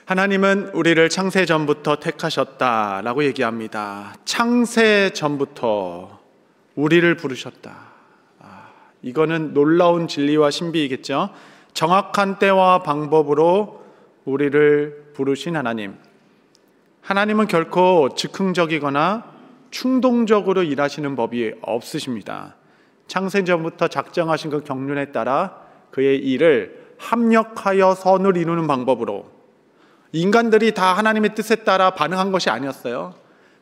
하나님은 우리를 창세 전부터 택하셨다라고 얘기합니다. 창세 전부터 우리를 부르셨다. 이거는 놀라운 진리와 신비이겠죠. 정확한 때와 방법으로 우리를 부르신 하나님. 하나님은 결코 즉흥적이거나 충동적으로 일하시는 법이 없으십니다. 창세 전부터 작정하신 그 경륜에 따라 그의 일을 합력하여 선을 이루는 방법으로, 인간들이 다 하나님의 뜻에 따라 반응한 것이 아니었어요.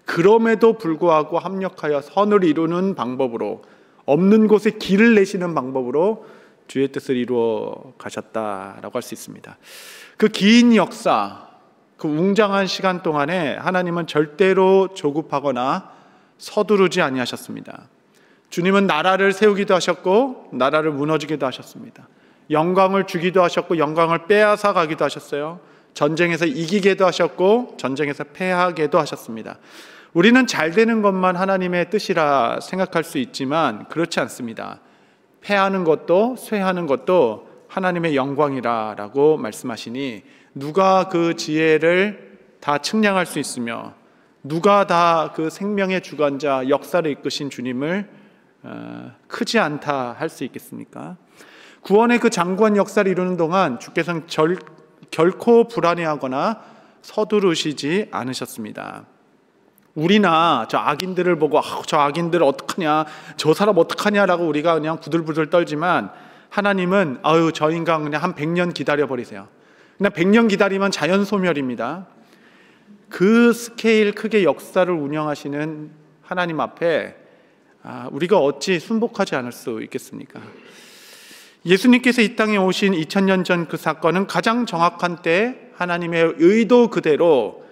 그럼에도 불구하고 합력하여 선을 이루는 방법으로, 없는 곳에 길을 내시는 방법으로 주의 뜻을 이루어 가셨다라고 할 수 있습니다. 그 긴 역사, 그 웅장한 시간 동안에 하나님은 절대로 조급하거나 서두르지 아니하셨습니다. 주님은 나라를 세우기도 하셨고 나라를 무너지기도 하셨습니다. 영광을 주기도 하셨고 영광을 빼앗아 가기도 하셨어요. 전쟁에서 이기게도 하셨고 전쟁에서 패하게도 하셨습니다. 우리는 잘 되는 것만 하나님의 뜻이라 생각할 수 있지만 그렇지 않습니다. 패하는 것도 쇠하는 것도 하나님의 영광이라고 말씀하시니, 누가 그 지혜를 다 측량할 수 있으며 누가 다 그 생명의 주관자 역사를 이끄신 주님을 크지 않다 할 수 있겠습니까? 구원의 그 장구한 역사를 이루는 동안 주께서는 결코 불안해하거나 서두르시지 않으셨습니다. 우리나 저 악인들을 보고 저 악인들 어떡하냐, 저 사람 어떡하냐라고 우리가 그냥 부들부들 떨지만, 하나님은 저 인간 그냥 한 100년 기다려버리세요. 그냥 100년 기다리면 자연 소멸입니다. 그 스케일 크게 역사를 운영하시는 하나님 앞에 우리가 어찌 순복하지 않을 수 있겠습니까? 예수님께서 이 땅에 오신 2000년 전 그 사건은 가장 정확한 때 하나님의 의도 그대로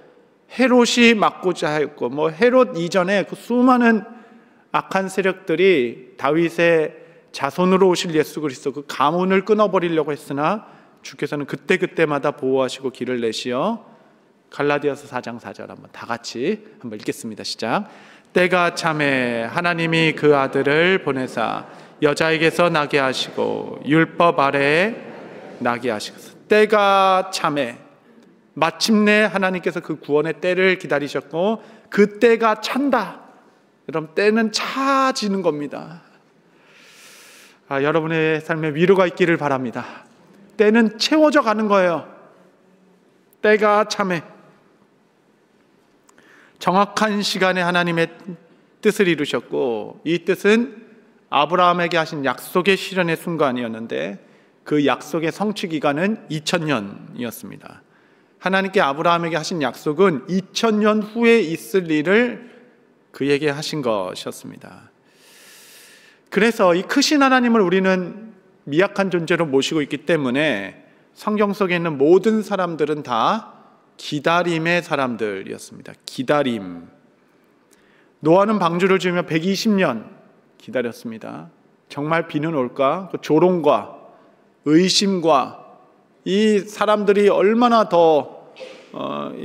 헤롯이 막고자 했고, 헤롯 이전에 그 수많은 악한 세력들이 다윗의 자손으로 오실 예수 그리스도 그 가문을 끊어버리려고 했으나 주께서는 그때그때마다 보호하시고 길을 내시어, 갈라디아서 4장 4절 한번 다 같이 한번 읽겠습니다. 시작. 때가 차매 하나님이 그 아들을 보내사 여자에게서 나게 하시고 율법 아래에 나게 하시고. 때가 차매, 마침내 하나님께서 그 구원의 때를 기다리셨고 그 때가 찬다. 여러분, 때는 차지는 겁니다. 여러분의 삶에 위로가 있기를 바랍니다. 때는 채워져 가는 거예요. 때가 차매, 정확한 시간에 하나님의 뜻을 이루셨고, 이 뜻은 아브라함에게 하신 약속의 실현의 순간이었는데 그 약속의 성취 기간은 2000년이었습니다. 하나님께 아브라함에게 하신 약속은 2000년 후에 있을 일을 그에게 하신 것이었습니다. 그래서 이 크신 하나님을 우리는 미약한 존재로 모시고 있기 때문에 성경 속에 있는 모든 사람들은 다 기다림의 사람들이었습니다. 기다림. 노아는 방주를 지으며 120년 기다렸습니다. 정말 비는 올까? 그 조롱과 의심과 이 사람들이 얼마나 더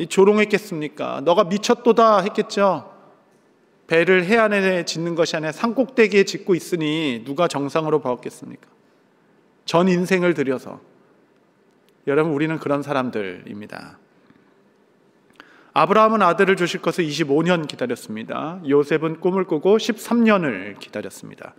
조롱했겠습니까? 너가 미쳤도다 했겠죠. 배를 해안에 짓는 것이 아니라 산꼭대기에 짓고 있으니 누가 정상으로 보았겠습니까? 전 인생을 들여서. 여러분, 우리는 그런 사람들입니다. 아브라함은 아들을 주실 것을 25년 기다렸습니다. 요셉은 꿈을 꾸고 13년을 기다렸습니다.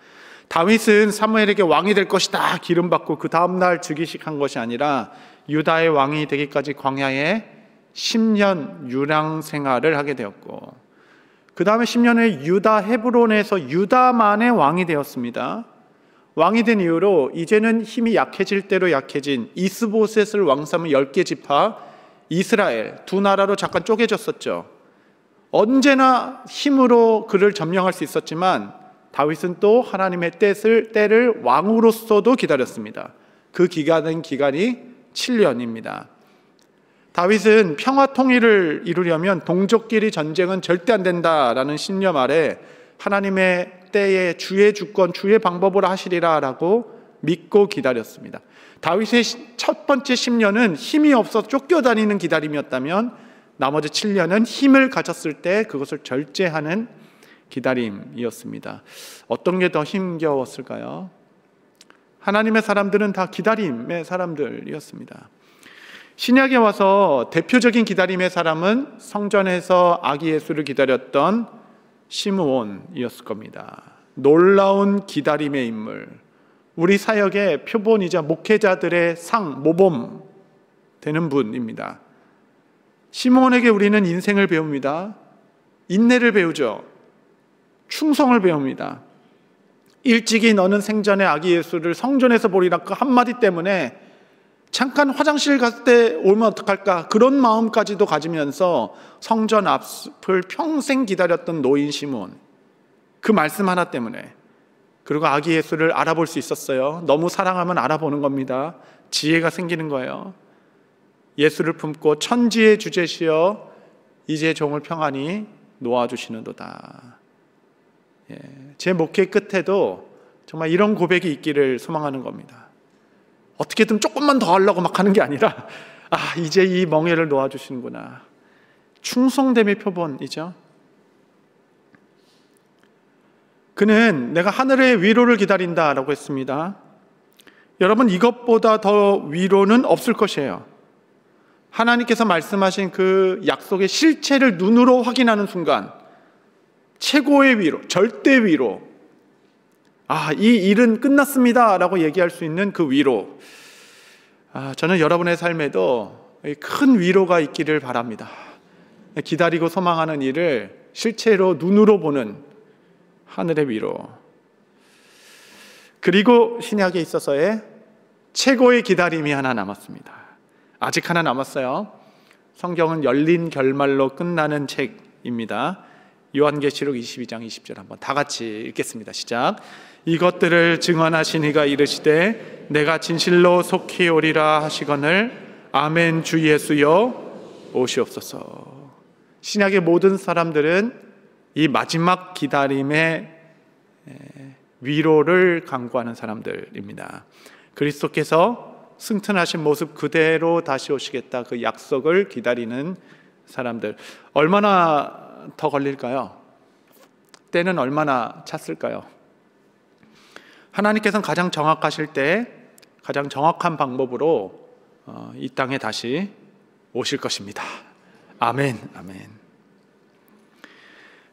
다윗은 사무엘에게 왕이 될 것이다 기름 받고 그 다음날 즉위식한 것이 아니라 유다의 왕이 되기까지 광야에 10년 유랑 생활을 하게 되었고, 그 다음에 10년 후에 유다 헤브론에서 유다만의 왕이 되었습니다. 왕이 된 이후로 이제는 힘이 약해질 대로 약해진 이스보셋을 왕 삼은 10개 지파 이스라엘 두 나라로 잠깐 쪼개졌었죠. 언제나 힘으로 그를 점령할 수 있었지만 다윗은 또 하나님의 때를 왕으로서도 기다렸습니다. 그 기간이 7년입니다. 다윗은 평화 통일을 이루려면 동족끼리 전쟁은 절대 안 된다라는 신념 아래 하나님의 때에 주의 주권, 주의 방법으로 하시리라 라고 믿고 기다렸습니다. 다윗의 첫 번째 10년은 힘이 없어 쫓겨다니는 기다림이었다면 나머지 7년은 힘을 가졌을 때 그것을 절제하는 기다림이었습니다. 어떤 게 더 힘겨웠을까요? 하나님의 사람들은 다 기다림의 사람들이었습니다. 신약에 와서 대표적인 기다림의 사람은 성전에서 아기 예수를 기다렸던 시므온이었을 겁니다. 놀라운 기다림의 인물, 우리 사역의 표본이자 목회자들의 모범 되는 분입니다. 시므온에게 우리는 인생을 배웁니다. 인내를 배우죠. 충성을 배웁니다. 일찍이 너는 생전에 아기 예수를 성전에서 보리라 그 한마디 때문에 잠깐 화장실 갔을 때 오면 어떡할까, 그런 마음까지도 가지면서 성전 앞을 평생 기다렸던 노인 시므온, 그 말씀 하나 때문에. 그리고 아기 예수를 알아볼 수 있었어요. 너무 사랑하면 알아보는 겁니다. 지혜가 생기는 거예요. 예수를 품고 천지의 주제시여 이제 종을 평안히 놓아주시는도다. 제 목회 끝에도 정말 이런 고백이 있기를 소망하는 겁니다. 어떻게든 조금만 더 하려고 막 하는 게 아니라, 이제 이 멍에를 놓아주시는구나. 충성됨의 표본이죠. 그는 내가 하늘의 위로를 기다린다라고 했습니다. 여러분, 이것보다 더 위로는 없을 것이에요. 하나님께서 말씀하신 그 약속의 실체를 눈으로 확인하는 순간, 최고의 위로, 절대 위로, 이 일은 끝났습니다 라고 얘기할 수 있는 그 위로, 저는 여러분의 삶에도 큰 위로가 있기를 바랍니다. 기다리고 소망하는 일을 실체로 눈으로 보는 하늘의 위로. 그리고 신약에 있어서의 최고의 기다림이 하나 남았습니다. 아직 하나 남았어요. 성경은 열린 결말로 끝나는 책입니다. 요한계시록 22장 20절 한번 다 같이 읽겠습니다. 시작. 이것들을 증언하신 이가 이르시되 내가 진실로 속히 오리라 하시거늘 아멘. 주 예수여 오시옵소서. 신약의 모든 사람들은 이 마지막 기다림의 위로를 강구하는 사람들입니다. 그리스도께서 승천하신 모습 그대로 다시 오시겠다, 그 약속을 기다리는 사람들. 얼마나 더 걸릴까요? 때는 얼마나 찼을까요? 하나님께서는 가장 정확하실 때 가장 정확한 방법으로 이 땅에 다시 오실 것입니다. 아멘, 아멘.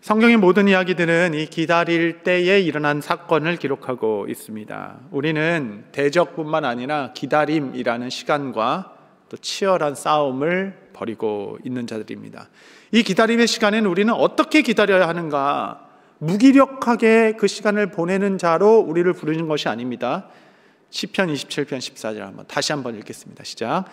성경의 모든 이야기들은 이 기다릴 때에 일어난 사건을 기록하고 있습니다. 우리는 대적뿐만 아니라 기다림이라는 시간과 또 치열한 싸움을 벌이고 있는 자들입니다. 이 기다림의 시간에는 우리는 어떻게 기다려야 하는가, 무기력하게 그 시간을 보내는 자로 우리를 부르는 것이 아닙니다. 시편 27편 14절 다시 한번 읽겠습니다. 시작.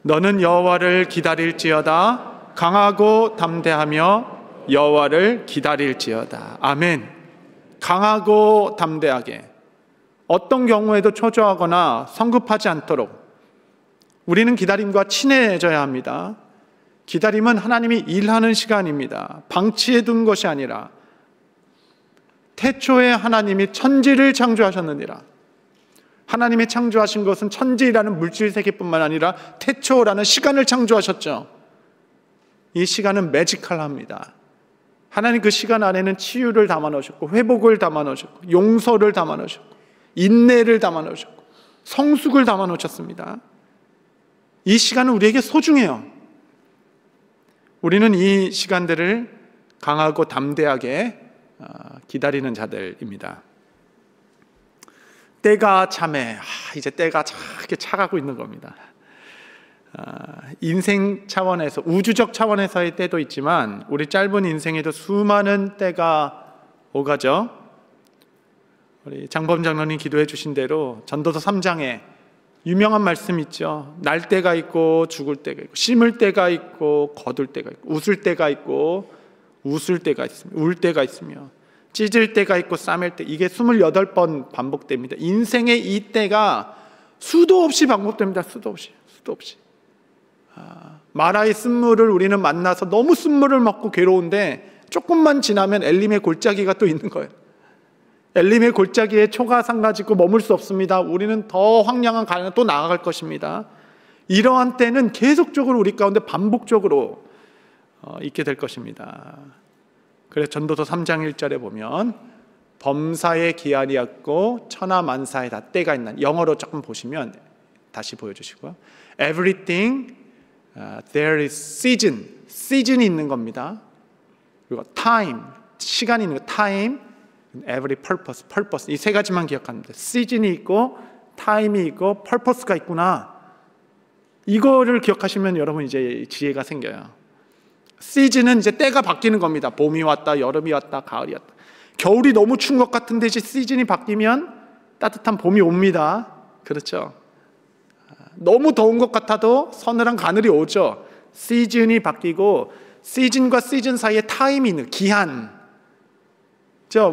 너는 여호와를 기다릴지어다. 강하고 담대하며 여호와를 기다릴지어다. 아멘. 강하고 담대하게, 어떤 경우에도 초조하거나 성급하지 않도록 우리는 기다림과 친해져야 합니다. 기다림은 하나님이 일하는 시간입니다. 방치해 둔 것이 아니라 태초에 하나님이 천지를 창조하셨느니라. 하나님이 창조하신 것은 천지라는 물질 세계뿐만 아니라 태초라는 시간을 창조하셨죠. 이 시간은 매지컬합니다. 하나님 그 시간 안에는 치유를 담아 넣으셨고, 회복을 담아 넣으셨고, 용서를 담아 넣으셨고, 인내를 담아 넣으셨고, 성숙을 담아 놓으셨습니다. 이 시간은 우리에게 소중해요. 우리는 이 시간들을 강하고 담대하게 기다리는 자들입니다. 때가 참에, 이제 때가 이렇게 차가고 있는 겁니다. 인생 차원에서, 우주적 차원에서의 때도 있지만 우리 짧은 인생에도 수많은 때가 오가죠. 우리 장범 장로님 기도해 주신 대로 전도서 3장에 유명한 말씀 있죠. 날 때가 있고 죽을 때가 있고, 심을 때가 있고 거둘 때가 있고, 웃을 때가 있고 웃을 때가 있으며, 울 때가 있으며, 찢을 때가 있고 싸맬 때, 이게 28번 반복됩니다. 인생의 이 때가 수도 없이 반복됩니다. 수도 없이. 마라의 쓴물을 우리는 만나서 너무 쓴물을 먹고 괴로운데 조금만 지나면 엘림의 골짜기가 또 있는 거예요. 엘림의 골짜기에 초가 상가짓고 머물 수 없습니다. 우리는 더 황량한 가난에 또 나아갈 것입니다. 이러한 때는 계속적으로 우리 가운데 반복적으로 있게 될 것입니다. 그래서 전도서 3장 1절에 보면 범사의 기한이 없고 천하만사에 다 때가 있는, 영어로 조금 보시면 다시 보여주시고요. Everything There is season, season이 있는 겁니다. 그리고 time, 시간이 있는 거, time, every purpose, purpose. 이 세 가지만 기억하면 돼요. season이 있고, time이 있고, purpose가 있구나. 이거를 기억하시면 여러분 이제 지혜가 생겨요. season은 이제 때가 바뀌는 겁니다. 봄이 왔다, 여름이 왔다, 가을이 왔다. 겨울이 너무 추운 것 같은데 이제 시즌이 바뀌면 따뜻한 봄이 옵니다. 그렇죠? 너무 더운 것 같아도 서늘한 가을이 오죠. 시즌이 바뀌고 시즌과 시즌 사이에 타임이 있는 기한.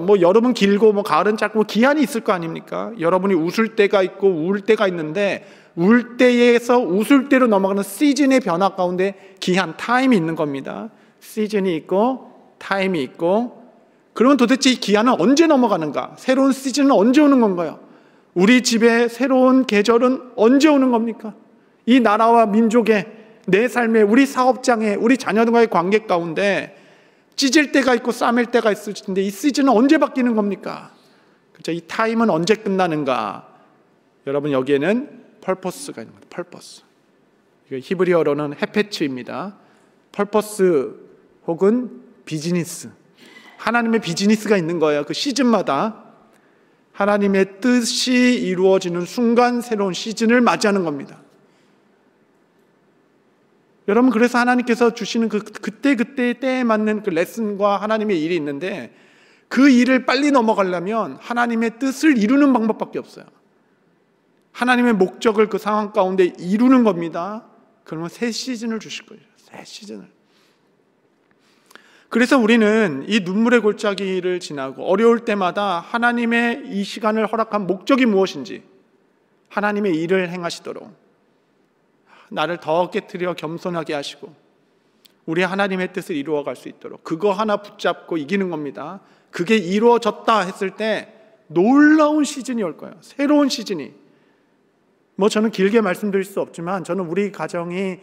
뭐 여름은 길고 뭐 가을은 짧고 뭐 기한이 있을 거 아닙니까? 여러분이 웃을 때가 있고 울 때가 있는데 울 때에서 웃을 때로 넘어가는 시즌의 변화 가운데 기한, 타임이 있는 겁니다. 시즌이 있고 타임이 있고 그러면 도대체 이 기한은 언제 넘어가는가? 새로운 시즌은 언제 오는 건가요? 우리 집에 새로운 계절은 언제 오는 겁니까? 이 나라와 민족의 내 삶에 우리 사업장에 우리 자녀들과의 관계 가운데 찢을 때가 있고 싸맬 때가 있을 텐데 이 시즌은 언제 바뀌는 겁니까? 그렇죠? 이 타임은 언제 끝나는가? 여러분 여기에는 purpose가 있는 겁니다. purpose. 히브리어로는 헤페츠입니다. purpose 혹은 비즈니스. 하나님의 비즈니스가 있는 거예요. 그 시즌마다 하나님의 뜻이 이루어지는 순간 새로운 시즌을 맞이하는 겁니다. 여러분 그래서 하나님께서 주시는 그때그때의 때에 맞는 그 레슨과 하나님의 일이 있는데 그 일을 빨리 넘어가려면 하나님의 뜻을 이루는 방법밖에 없어요. 하나님의 목적을 그 상황 가운데 이루는 겁니다. 그러면 새 시즌을 주실 거예요. 새 시즌을. 그래서 우리는 이 눈물의 골짜기를 지나고 어려울 때마다 하나님의 이 시간을 허락한 목적이 무엇인지 하나님의 일을 행하시도록 나를 더 깨트려 겸손하게 하시고 우리 하나님의 뜻을 이루어갈 수 있도록 그거 하나 붙잡고 이기는 겁니다. 그게 이루어졌다 했을 때 놀라운 시즌이 올 거예요. 새로운 시즌이. 저는 길게 말씀드릴 수 없지만 저는 우리 가정이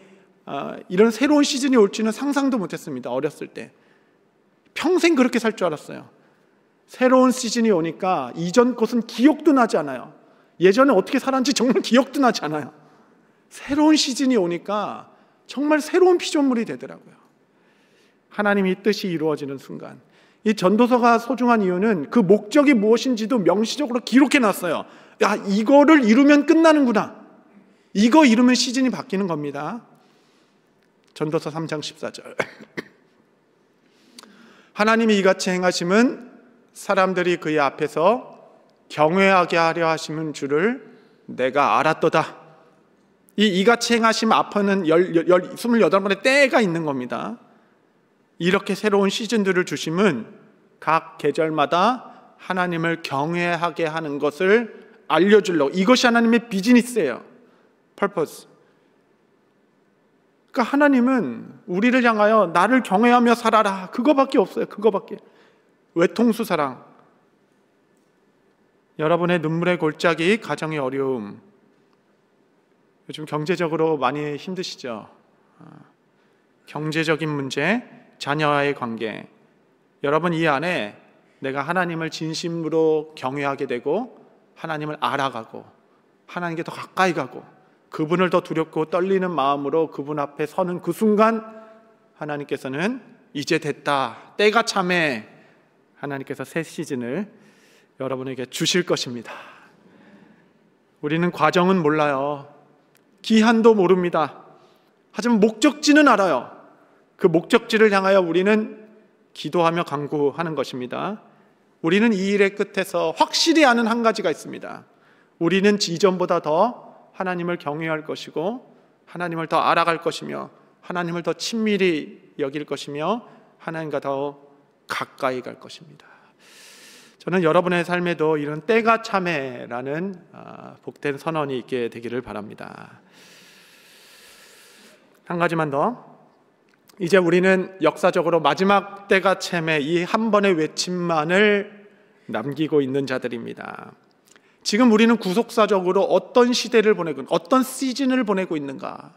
이런 새로운 시즌이 올지는 상상도 못했습니다. 어렸을 때. 평생 그렇게 살 줄 알았어요. 새로운 시즌이 오니까 이전 것은 기억도 나지 않아요. 예전에 어떻게 살았는지 정말 기억도 나지 않아요. 새로운 시즌이 오니까 정말 새로운 피조물이 되더라고요. 하나님의 뜻이 이루어지는 순간. 이 전도서가 소중한 이유는 그 목적이 무엇인지도 명시적으로 기록해 놨어요. 야, 이거를 이루면 끝나는구나. 이거 이루면 시즌이 바뀌는 겁니다. 전도서 3장 14절. 하나님이 이같이 행하심은 사람들이 그의 앞에서 경외하게 하려 하심은 줄을 내가 알았도다. 이같이 행하심 앞에는 28번의 때가 있는 겁니다. 이렇게 새로운 시즌들을 주심은 각 계절마다 하나님을 경외하게 하는 것을 알려주려고. 이것이 하나님의 비즈니스예요. purpose. 그러니까 하나님은 우리를 향하여 나를 경외하며 살아라. 그거밖에 없어요. 그거밖에. 외통수 사랑. 여러분의 눈물의 골짜기, 가정의 어려움. 요즘 경제적으로 많이 힘드시죠? 경제적인 문제, 자녀와의 관계. 여러분 이 안에 내가 하나님을 진심으로 경외하게 되고 하나님을 알아가고 하나님께 더 가까이 가고 그분을 더 두렵고 떨리는 마음으로 그분 앞에 서는 그 순간 하나님께서는 이제 됐다, 때가 참해, 하나님께서 새 시즌을 여러분에게 주실 것입니다. 우리는 과정은 몰라요. 기한도 모릅니다. 하지만 목적지는 알아요. 그 목적지를 향하여 우리는 기도하며 간구하는 것입니다. 우리는 이 일의 끝에서 확실히 아는 한 가지가 있습니다. 우리는 이전보다 더 하나님을 경외할 것이고 하나님을 더 알아갈 것이며 하나님을 더 친밀히 여길 것이며 하나님과 더 가까이 갈 것입니다. 저는 여러분의 삶에도 이런 때가 참해라는 복된 선언이 있게 되기를 바랍니다. 한 가지만 더. 이제 우리는 역사적으로 마지막 때가 참해 이 한 번의 외침만을 남기고 있는 자들입니다. 지금 우리는 구속사적으로 어떤 시대를 보내고 어떤 시즌을 보내고 있는가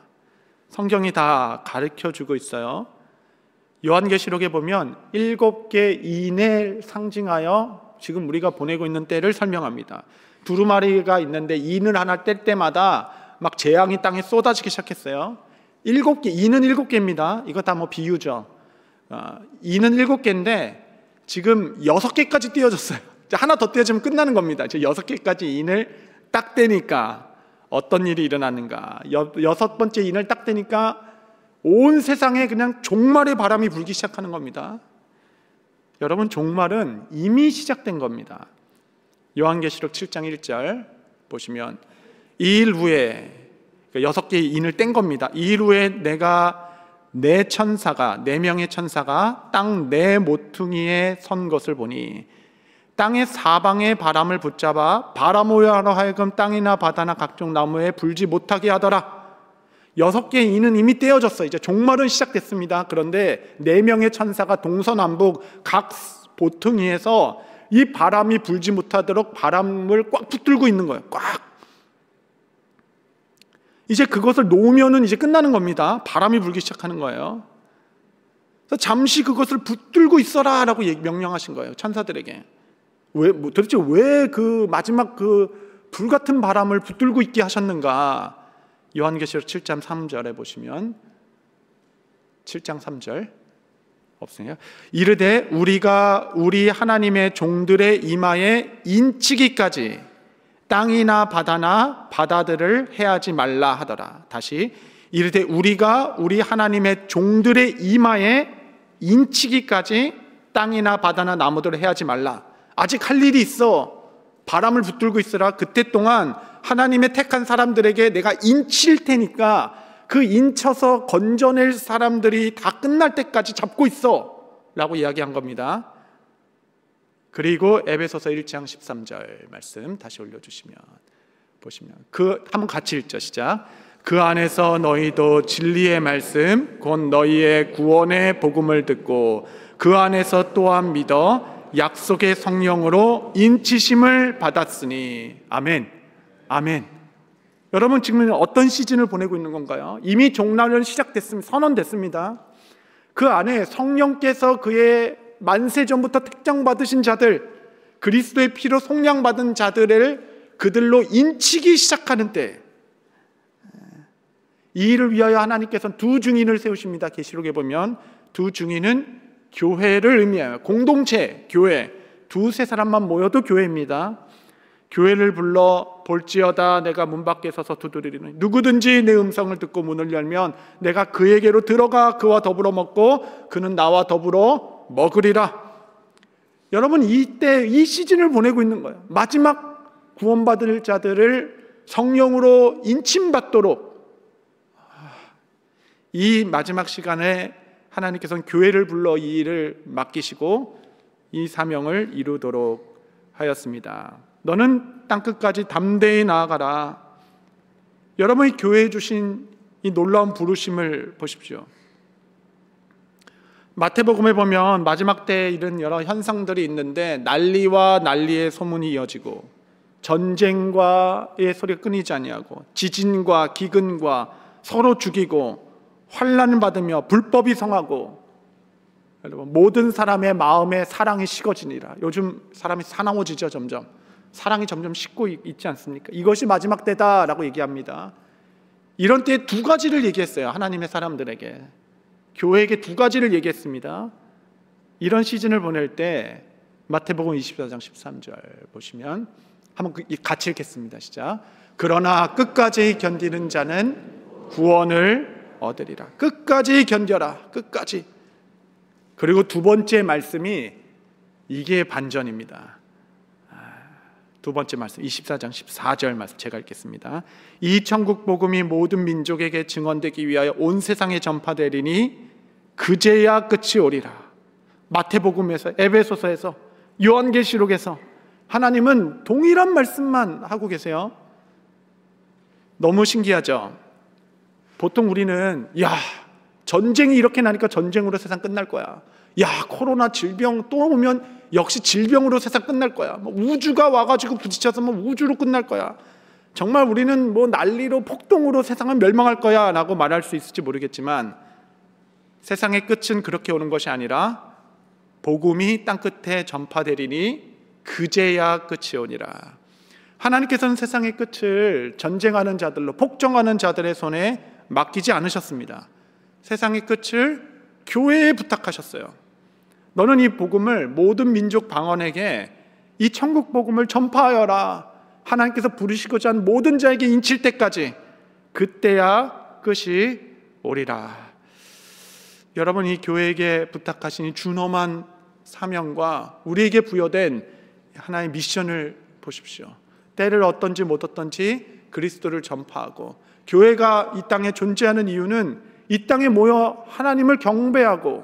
성경이 다 가르쳐주고 있어요. 요한계시록에 보면 7개 인을 상징하여 지금 우리가 보내고 있는 때를 설명합니다. 두루마리가 있는데 인을 하나 뗄 때마다 막 재앙이 땅에 쏟아지기 시작했어요. 7개, 이는 7개입니다. 이거 다 뭐 비유죠. 이는 7개인데 지금 6개까지 띄어졌어요. 하나 더 띄어지면 끝나는 겁니다. 이제 6개까지 인을 딱 떼니까 어떤 일이 일어나는가. 6번째 인을 딱 떼니까 온 세상에 그냥 종말의 바람이 불기 시작하는 겁니다. 여러분, 종말은 이미 시작된 겁니다. 요한계시록 7장 1절 보시면 2일 후에 6개의 인을 뗀 겁니다. 2일 후에 내가 네 명의 천사가 땅 네 모퉁이에 선 것을 보니 땅의 사방의 바람을 붙잡아 바람으로 하여금 땅이나 바다나 각종 나무에 불지 못하게 하더라. 6개의 인은 이미 떼어졌어요. 이제 종말은 시작됐습니다. 그런데 4명의 천사가 동서남북 각 모퉁이에서 이 바람이 불지 못하도록 바람을 꽉 붙들고 있는 거예요. 꽉. 이제 그것을 놓으면은 이제 끝나는 겁니다. 바람이 불기 시작하는 거예요. 그래서 잠시 그것을 붙들고 있어라라고 명령하신 거예요. 천사들에게. 도대체 왜 그 마지막 그 불같은 바람을 붙들고 있게 하셨는가? 요한계시록 7장 3절에 보시면 7장 3절 없으세요? 이르되 우리가 우리 하나님의 종들의 이마에 인치기까지 땅이나 바다나 바다들을 해하지 말라 하더라. 다시 이르되 우리가 우리 하나님의 종들의 이마에 인치기까지 땅이나 바다나 나무들을 해하지 말라. 아직 할 일이 있어. 바람을 붙들고 있으라. 그때 동안 하나님의 택한 사람들에게 내가 인칠 테니까 그 인쳐서 건져낼 사람들이 다 끝날 때까지 잡고 있어 라고 이야기한 겁니다. 그리고 에베소서 1장 13절 말씀 다시 올려주시면 보시면 한번 같이 읽죠. 시작. 그 안에서 너희도 진리의 말씀 곧 너희의 구원의 복음을 듣고 그 안에서 또한 믿어 약속의 성령으로 인치심을 받았으니. 아멘. 아멘. 여러분, 지금 어떤 시즌을 보내고 있는 건가요? 이미 종말은 시작됐습니다. 선언됐습니다. 그 안에 성령께서 그의 만세 전부터 택정받으신 자들, 그리스도의 피로 속량받은 자들을 그들로 인치기 시작하는 때, 이 일을 위하여 하나님께서는 두 증인을 세우십니다. 계시록에 보면 두 증인은 교회를 의미해요. 공동체, 교회. 두세 사람만 모여도 교회입니다. 교회를 불러 볼지어다 내가 문 밖에 서서 두드리리니 누구든지 내 음성을 듣고 문을 열면 내가 그에게로 들어가 그와 더불어 먹고 그는 나와 더불어 먹으리라. 여러분, 이때 이 시즌을 보내고 있는 거예요. 마지막 구원받을 자들을 성령으로 인침받도록 이 마지막 시간에 하나님께서는 교회를 불러 이 일을 맡기시고 이 사명을 이루도록 하였습니다. 너는 땅끝까지 담대히 나아가라. 여러분이 교회에 주신 이 놀라운 부르심을 보십시오. 마태복음에 보면 마지막 때에 이런 여러 현상들이 있는데 난리와 난리의 소문이 이어지고 전쟁과의 소리가 끊이지 아니하고 지진과 기근과 서로 죽이고 환난을 받으며 불법이 성하고 여러분, 모든 사람의 마음에 사랑이 식어지니라. 요즘 사람이 사나워지죠. 점점 사랑이 점점 식고 있지 않습니까? 이것이 마지막 때다라고 얘기합니다. 이런 때에 두 가지를 얘기했어요. 하나님의 사람들에게, 교회에게 두 가지를 얘기했습니다. 이런 시즌을 보낼 때 마태복음 24장 13절 보시면 한번 같이 읽겠습니다. 시작. 그러나 끝까지 견디는 자는 구원을 얻으리라. 끝까지 견뎌라. 끝까지. 그리고 두 번째 말씀이 이게 반전입니다. 두 번째 말씀 24장 14절 말씀 제가 읽겠습니다. 이 천국 복음이 모든 민족에게 증언되기 위하여 온 세상에 전파되리니 그제야 끝이 오리라. 마태복음에서, 에베소서에서, 요한계시록에서 하나님은 동일한 말씀만 하고 계세요. 너무 신기하죠? 보통 우리는 전쟁이 이렇게 나니까 전쟁으로 세상 끝날 거야. 코로나 질병 또 오면 역시 질병으로 세상 끝날 거야. 우주가 와가지고 부딪혀서 우주로 끝날 거야. 정말 우리는 난리로 폭동으로 세상은 멸망할 거야 라고 말할 수 있을지 모르겠지만 세상의 끝은 그렇게 오는 것이 아니라 복음이 땅끝에 전파되리니 그제야 끝이 오니라. 하나님께서는 세상의 끝을 전쟁하는 자들로, 폭정하는 자들의 손에 맡기지 않으셨습니다. 세상의 끝을 교회에 부탁하셨어요. 너는 이 복음을 모든 민족 방언에게 이 천국 복음을 전파하여라. 하나님께서 부르시고자 한 모든 자에게 인칠 때까지, 그때야 끝이 오리라. 여러분, 이 교회에게 부탁하신 이 준엄한 사명과 우리에게 부여된 하나의 미션을 보십시오. 때를 얻든지 못 얻든지 그리스도를 전파하고, 교회가 이 땅에 존재하는 이유는 이 땅에 모여 하나님을 경배하고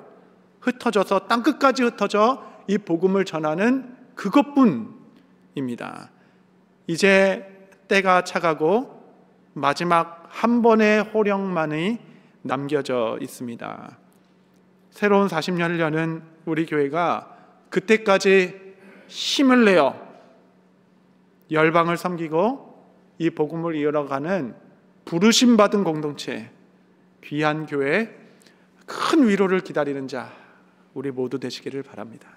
흩어져서 땅끝까지 흩어져 이 복음을 전하는 그것뿐입니다. 이제 때가 차가고 마지막 한 번의 호령만이 남겨져 있습니다. 새로운 40년을 우리 교회가 그때까지 힘을 내어 열방을 섬기고 이 복음을 이어가는 부르심받은 공동체, 귀한 교회, 큰 위로를 기다리는 자 우리 모두 되시기를 바랍니다.